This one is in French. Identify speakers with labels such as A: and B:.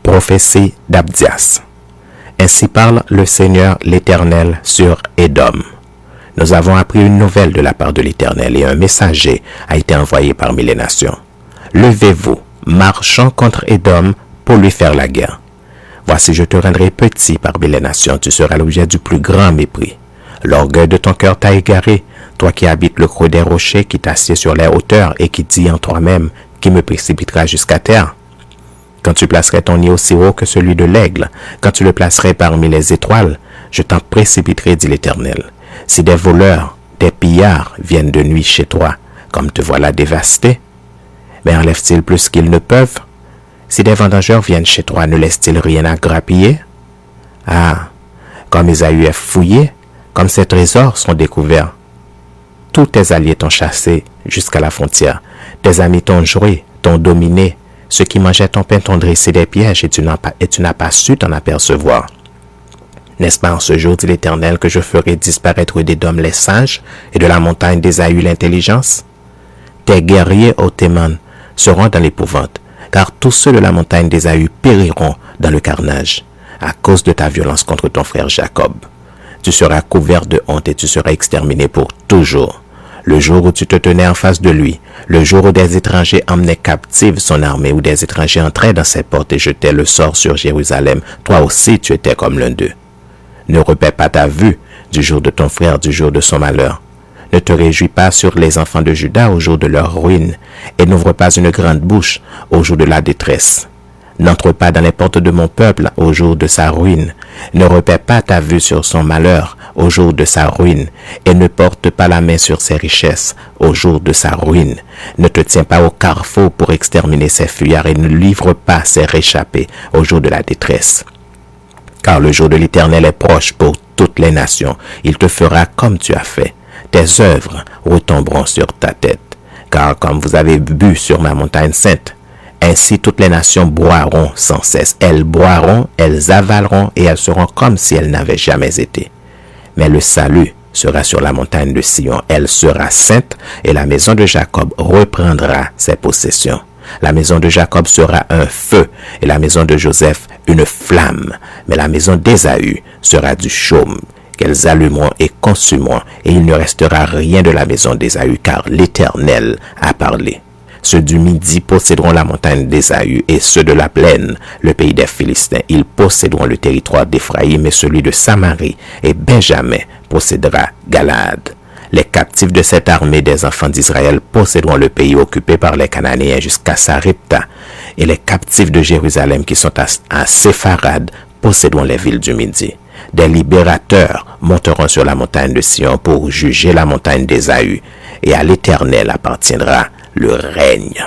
A: Prophétie d'Abdias. Ainsi parle le Seigneur l'Éternel sur Édom. Nous avons appris une nouvelle de la part de l'Éternel et un messager a été envoyé parmi les nations. Levez-vous, marchons contre Édom pour lui faire la guerre. Voici, je te rendrai petit parmi les nations, tu seras l'objet du plus grand mépris. L'orgueil de ton cœur t'a égaré, toi qui habites le creux des rochers, qui t'assieds sur les hauteurs et qui dis en toi-même, qui me précipitera jusqu'à terre. Quand tu placerais ton nid aussi haut que celui de l'aigle, quand tu le placerais parmi les étoiles, je t'en précipiterai, dit l'Éternel. Si des voleurs, des pillards viennent de nuit chez toi, comme te voilà dévasté, mais enlèvent-ils plus qu'ils ne peuvent? Si des vendangeurs viennent chez toi, ne laissent-ils rien à grappiller? Ah, comme Ésaü est fouillé, comme ses trésors sont découverts. Tous tes alliés t'ont chassé jusqu'à la frontière. Tes amis t'ont joué, t'ont dominé. Ceux qui mangeaient ton pain t'ont dressé des pièges et tu n'as pas su t'en apercevoir. N'est-ce pas en ce jour, dit l'Éternel, que je ferai disparaître d'Édom les sages et de la montagne d'Ésaü l'intelligence? Tes guerriers, ô Théman, seront dans l'épouvante, car tous ceux de la montagne d'Ésaü périront dans le carnage, à cause de ta violence contre ton frère Jacob. Tu seras couvert de honte et tu seras exterminé pour toujours. Le jour où tu te tenais en face de lui, le jour où des étrangers emmenaient captive son armée, où des étrangers entraient dans ses portes et jetaient le sort sur Jérusalem, toi aussi tu étais comme l'un d'eux. Ne repais pas ta vue du jour de ton frère, du jour de son malheur. Ne te réjouis pas sur les enfants de Juda au jour de leur ruine, et n'ouvre pas une grande bouche au jour de la détresse. N'entre pas dans les portes de mon peuple au jour de sa ruine. Ne repais pas ta vue sur son malheur au jour de sa ruine, et ne porte pas la main sur ses richesses au jour de sa ruine. Ne te tiens pas au carrefour pour exterminer ses fuyards, et ne livre pas ses réchappés au jour de la détresse. Car le jour de l'Éternel est proche pour toutes les nations. Il te fera comme tu as fait. Tes œuvres retomberont sur ta tête. Car comme vous avez bu sur ma montagne sainte, ainsi toutes les nations boiront sans cesse. Elles boiront, elles avaleront et elles seront comme si elles n'avaient jamais été. Mais le salut sera sur la montagne de Sion. Elle sera sainte et la maison de Jacob reprendra ses possessions. La maison de Jacob sera un feu et la maison de Joseph une flamme. Mais la maison d'Ésaü sera du chaume qu'elles allumeront et consumeront, et il ne restera rien de la maison d'Ésaü, car l'Éternel a parlé. Ceux du Midi posséderont la montagne d'Ésaü, et ceux de la plaine, le pays des Philistins. Ils posséderont le territoire d'Éphraïm, et celui de Samarie, et Benjamin possédera Galaad. Les captifs de cette armée des enfants d'Israël posséderont le pays occupé par les Cananéens jusqu'à Sarepta, et les captifs de Jérusalem qui sont à Sépharad posséderont les villes du Midi. Des libérateurs monteront sur la montagne de Sion pour juger la montagne d'Ésaü, et à l'Éternel appartiendra le règne.